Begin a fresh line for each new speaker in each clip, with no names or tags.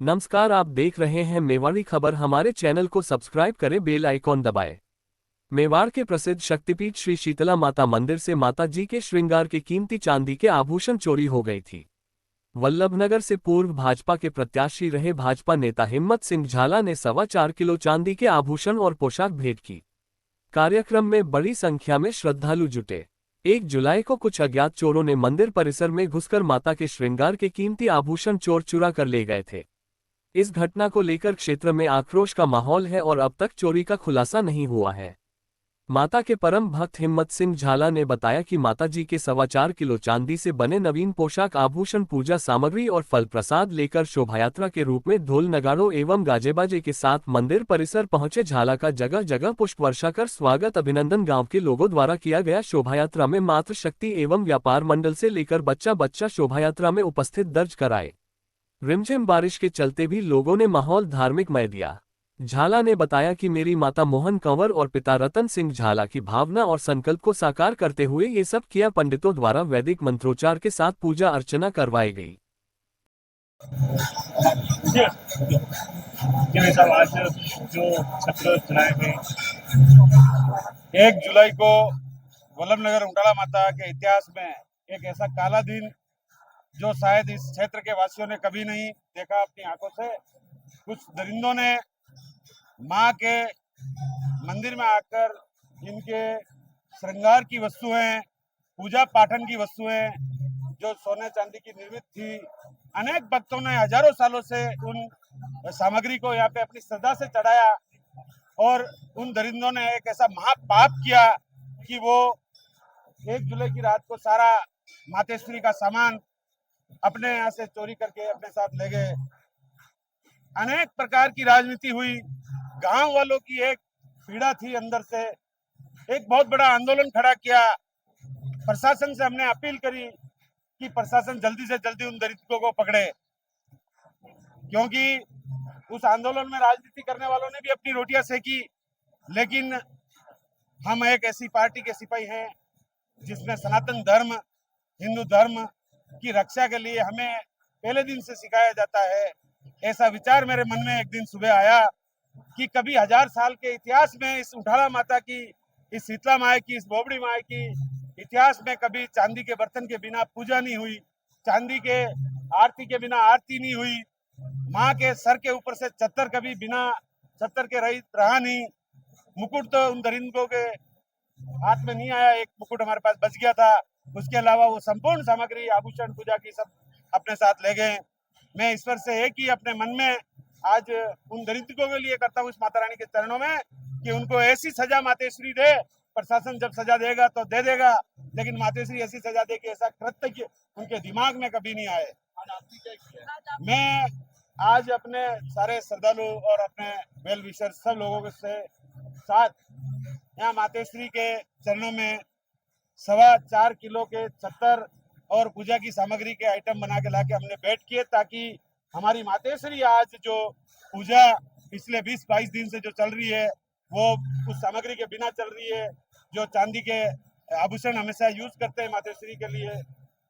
नमस्कार, आप देख रहे हैं मेवाड़ी खबर। हमारे चैनल को सब्सक्राइब करें, बेल आइकॉन दबाएं। मेवाड़ के प्रसिद्ध शक्तिपीठ श्री शीतला माता मंदिर से माता जी के श्रृंगार के कीमती चांदी के आभूषण चोरी हो गई थी। वल्लभनगर से पूर्व भाजपा के प्रत्याशी रहे भाजपा नेता हिम्मत सिंह झाला ने 4.25 किलो चांदी के आभूषण और पोशाक भेंट की। कार्यक्रम में बड़ी संख्या में श्रद्धालु जुटे। 1 जुलाई को कुछ अज्ञात चोरों ने मंदिर परिसर में घुसकर माता के श्रृंगार के कीमती आभूषण चोर चुरा कर ले गए थे। इस घटना को लेकर क्षेत्र में आक्रोश का माहौल है और अब तक चोरी का खुलासा नहीं हुआ है। माता के परम भक्त हिम्मत सिंह झाला ने बताया कि माता जी के 4.25 किलो चांदी से बने नवीन पोशाक, आभूषण, पूजा सामग्री और फल प्रसाद लेकर शोभायात्रा के रूप में ढोल नगाड़ों एवं गाजेबाजे के साथ मंदिर परिसर पहुंचे। झाला का जगह जगह पुष्प वर्षा कर स्वागत, अभिनंदन गांव के लोगों द्वारा किया गया। शोभायात्रा में मातृ शक्ति एवं व्यापार मंडल से लेकर बच्चा शोभायात्रा में उपस्थित दर्ज कराए। रिमझिम बारिश के चलते भी लोगों ने माहौल धार्मिकमय दिया। झाला ने बताया कि मेरी माता मोहन कंवर और पिता रतन सिंह झाला की भावना और संकल्प को साकार करते हुए ये सब किया। पंडितों द्वारा वैदिक मंत्रोच्चार के साथ पूजा अर्चना करवाई गई।
आज जो छत्र चलाए गए 1 जुलाई को वल्लभनगर उंटाला माता के इतिहास में एक ऐसा काला दिन जो शायद इस क्षेत्र के वासियों ने कभी नहीं देखा अपनी आंखों से। कुछ दरिंदों ने माँ के मंदिर में आकर इनके श्रृंगार की वस्तुएं, पूजा पाठन की वस्तुएं जो सोने चांदी की निर्मित थी, अनेक भक्तों ने हजारों सालों से उन सामग्री को यहाँ पे अपनी श्रद्धा से चढ़ाया और उन दरिंदों ने एक ऐसा महापाप किया कि वो 1 जुलाई की रात को सारा मातेश्वरी का सामान अपने यहाँ से चोरी करके अपने साथ ले गए। अनेक प्रकार की राजनीति हुई, गांव वालों की एक पीड़ा थी अंदर से। एक बहुत बड़ा आंदोलन खड़ा किया। प्रशासन से हमने अपील करी कि प्रशासन जल्दी से जल्दी उन दरिद्रों को पकड़े, क्योंकि उस आंदोलन में राजनीति करने वालों ने भी अपनी रोटियां सेकी। लेकिन हम एक ऐसी पार्टी के सिपाही हैं जिसमें सनातन धर्म, हिंदू धर्म की रक्षा के लिए हमें पहले दिन से सिखाया जाता है। ऐसा विचार मेरे मन में एक दिन सुबह आया कि कभी 1000 साल के इतिहास में इस उंटाला माता की, इस शीतला माई की, इस बोबड़ी माई की इतिहास में कभी चांदी के बर्तन के बिना पूजा नहीं हुई, चांदी के आरती के बिना आरती नहीं हुई, माँ के सर के ऊपर से चत्तर कभी बिना चत्तर के रहा नहीं। मुकुट तो उन दरिंदों के हाथ में नहीं आया, एक मुकुट हमारे पास बच गया था। उसके अलावा वो संपूर्ण सामग्री, आभूषण, पूजा की सब अपने साथ ले गए। मैं ईश्वर से एक ही अपने मन में आज उन दरिद्रों के लिए करता हूँ इस माता रानी के चरणों में कि उनको ऐसी सजा मातेश्वरी दे। प्रशासन जब सजा देगा तो दे देगा, लेकिन मातेश्वरी ऐसी सजा दे कि ऐसा कृत्य उनके दिमाग में कभी नहीं आए। मैं आज अपने सारे श्रद्धालु और अपने वेल विशर सब लोगों के साथ यहाँ मातेश्वरी के चरणों में 4.25 किलो के छत्तर और पूजा की सामग्री के आइटम बना के लाके हमने भेंट किए, ताकि हमारी मातेश्वरी आज जो पूजा पिछले 20-22 दिन से जो चल रही है वो उस सामग्री के बिना चल रही है। जो चांदी के आभूषण हमेशा यूज करते हैं मातेश्वरी के लिए,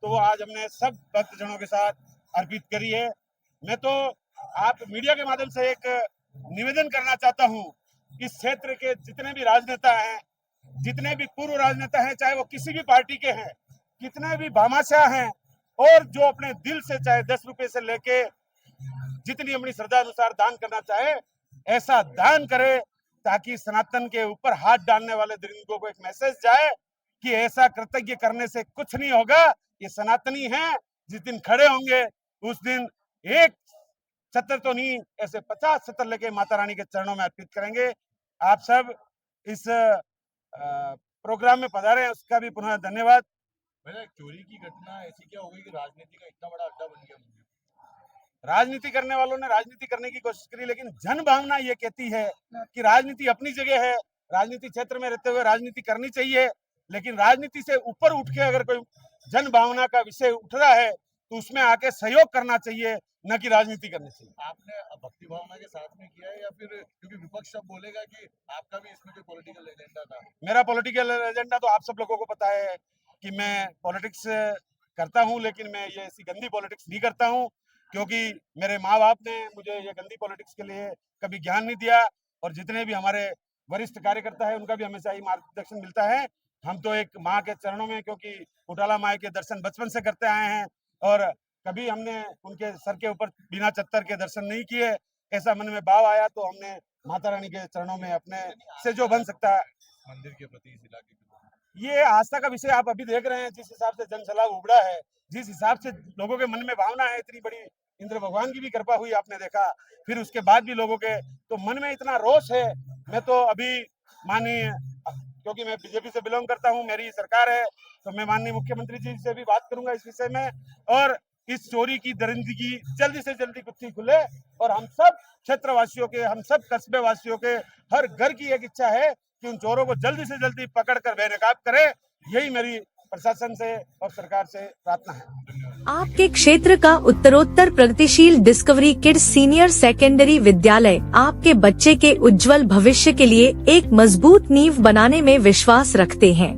तो वो आज हमने सब भक्तजनों के साथ अर्पित करी है। मैं तो आप मीडिया के माध्यम से एक निवेदन करना चाहता हूँ, इस क्षेत्र के जितने भी राजनेता हैं, जितने भी पूर्व राजनेता हैं, चाहे वो किसी भी पार्टी के हैं, कितने भी भामाशाह हैं, और जो अपने दिल से चाहे 10 रुपए से लेके जितनी अपनी श्रद्धा अनुसार दान करना चाहे, ऐसा दान करे ताकि सनातन के ऊपर हाथ डालने वाले दरिंदों को एक मैसेज जाए कि ऐसा कृतज्ञ करने से कुछ नहीं होगा। ये सनातनी हैं, जिस दिन खड़े होंगे उस दिन एक छत्र तो नहीं, ऐसे 50 छत्र लेके माता रानी के चरणों में अर्पित करेंगे। आप सब इस प्रोग्राम में पधारे, उसका भी पुनः धन्यवाद।
भैया, चोरी की घटना ऐसी क्या हो गई कि राजनीति का इतना बड़ा अड्डा बन गया?
राजनीति करने वालों ने राजनीति करने की कोशिश करी, लेकिन जन भावना ये कहती है कि राजनीति अपनी जगह है, राजनीति क्षेत्र में रहते हुए राजनीति करनी चाहिए, लेकिन राजनीति से ऊपर उठ के अगर कोई जन भावना का विषय उठ रहा है तो उसमें आके सहयोग करना चाहिए, न कि राजनीति करनी चाहिए।
आपने भक्ति भावना के साथ में किया है या फिर क्योंकि विपक्ष सब बोलेगा कि आपका भी इसमें कोई पॉलिटिकल एजेंडा था?
मेरा पॉलिटिकल एजेंडा तो आप सब लोगों को पता है कि मैं पॉलिटिक्स करता हूं, लेकिन मैं ये ऐसी गंदी पॉलिटिक्स नहीं करता हूं। क्योंकि मेरे माँ बाप ने मुझे ये गंदी पॉलिटिक्स के लिए कभी ज्ञान नहीं दिया, और जितने भी हमारे वरिष्ठ कार्यकर्ता है उनका भी हमेशा ही मार्गदर्शन मिलता है। हम तो एक माँ के चरणों में, क्योंकि उटाला माई के दर्शन बचपन से करते आए हैं, और कभी हमने उनके सर के ऊपर बिना चत्तर के दर्शन नहीं किए। ऐसा मन में भाव आया तो हमने माता रानी के चरणों में अपने से जो बन सकता है।
मंदिर के प्रति इस इलाके के लोग।
ये आस्था का विषय आप अभी देख रहे हैं, जिस हिसाब से जन सैलाब उमड़ा है, जिस हिसाब से लोगों के मन में भावना है, इतनी बड़ी इंद्र भगवान की भी कृपा हुई आपने देखा। फिर उसके बाद भी लोगों के तो मन में इतना रोष है। मैं तो अभी माननीय, क्योंकि मैं बीजेपी से बिलोंग करता हूं, मेरी सरकार है, तो मैं माननीय मुख्यमंत्री जी से भी बात करूंगा इस विषय में, और इस चोरी की दरिंदगी जल्दी से जल्दी गुत्थी खुले, और हम सब क्षेत्रवासियों के, हम सब कस्बे वासियों के हर घर की एक इच्छा है कि उन चोरों को जल्दी से जल्दी पकड़कर बेनकाब करे। यही मेरी प्रशासन से और सरकार से प्रार्थना है।
आपके क्षेत्र का उत्तरोत्तर प्रगतिशील डिस्कवरी किड्स सीनियर सेकेंडरी विद्यालय आपके बच्चे के उज्जवल भविष्य के लिए एक मजबूत नींव बनाने में विश्वास रखते हैं।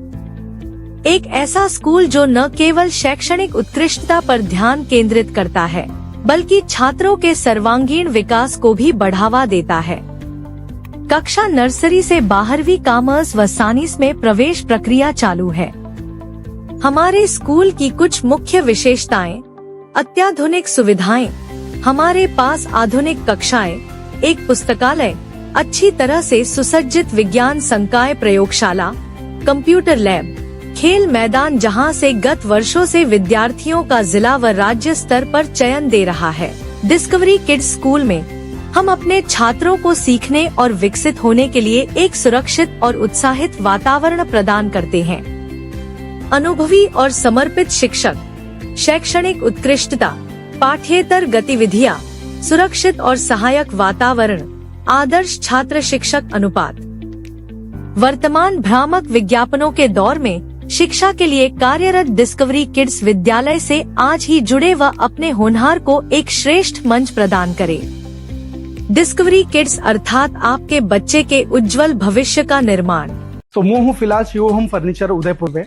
एक ऐसा स्कूल जो न केवल शैक्षणिक उत्कृष्टता पर ध्यान केंद्रित करता है, बल्कि छात्रों के सर्वांगीण विकास को भी बढ़ावा देता है। कक्षा नर्सरी से 12वीं कॉमर्स व साइंस में प्रवेश प्रक्रिया चालू है। हमारे स्कूल की कुछ मुख्य विशेषताएं: अत्याधुनिक सुविधाएं, हमारे पास आधुनिक कक्षाएं, एक पुस्तकालय, अच्छी तरह से सुसज्जित विज्ञान संकाय प्रयोगशाला, कंप्यूटर लैब, खेल मैदान जहां से गत वर्षों से विद्यार्थियों का जिला व राज्य स्तर पर चयन दे रहा है। डिस्कवरी किड्स स्कूल में हम अपने छात्रों को सीखने और विकसित होने के लिए एक सुरक्षित और उत्साहित वातावरण प्रदान करते हैं। अनुभवी और समर्पित शिक्षक, शैक्षणिक उत्कृष्टता, पाठ्येतर गतिविधियाँ, सुरक्षित और सहायक वातावरण, आदर्श छात्र शिक्षक अनुपात। वर्तमान भ्रामक विज्ञापनों के दौर में शिक्षा के लिए कार्यरत डिस्कवरी किड्स विद्यालय से आज ही जुड़े व अपने होनहार को एक श्रेष्ठ मंच प्रदान करें। डिस्कवरी किड्स अर्थात आपके बच्चे के उज्जवल भविष्य का निर्माण।
तो मैं हूँ फिलहाल शिवोहम फर्निचर उदयपुर में,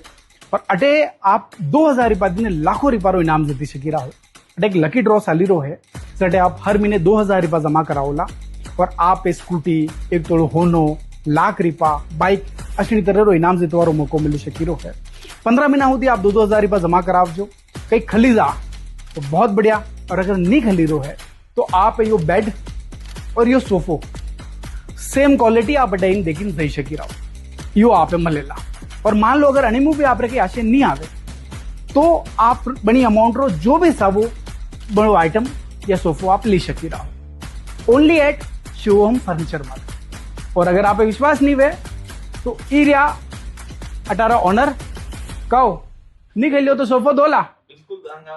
और अटे आप 2000 रुपया दिन लाखों रुपया इनाम जीती सकी रहो। अटे एक लकी ड्रॉ चाली रो है, जटे आप हर महीने 2000 रुपया जमा कराओला, और आप स्कूटी, एक तोड़ो होनो, लाख रुपया, बाइक अशी तरह रो इनाम जीतवारो मौको मिली सकी रो है। 15 महीना होती आप 2-2000 रुपया जमा करावजो, कहीं खली जा तो बहुत बढ़िया, और अगर नहीं खली रो है तो आप यो बेड और यो सोफो सेम क्वालिटी आप अटेन देखी सही सकी रहो, यो आप मलेला। और मान लो अगर अनिमू भी आप रखे आशे नहीं आवे तो आप बड़ी अमाउंट रो जो भी सब बड़ो आइटम या सोफो आप ले सकी रहो, ओनली एट शिवोहम फर्नीचर में। और अगर आप विश्वास नहीं हुए तो इरिया 18 ऑनर कहो नहीं खेलियो तो सोफो दोला।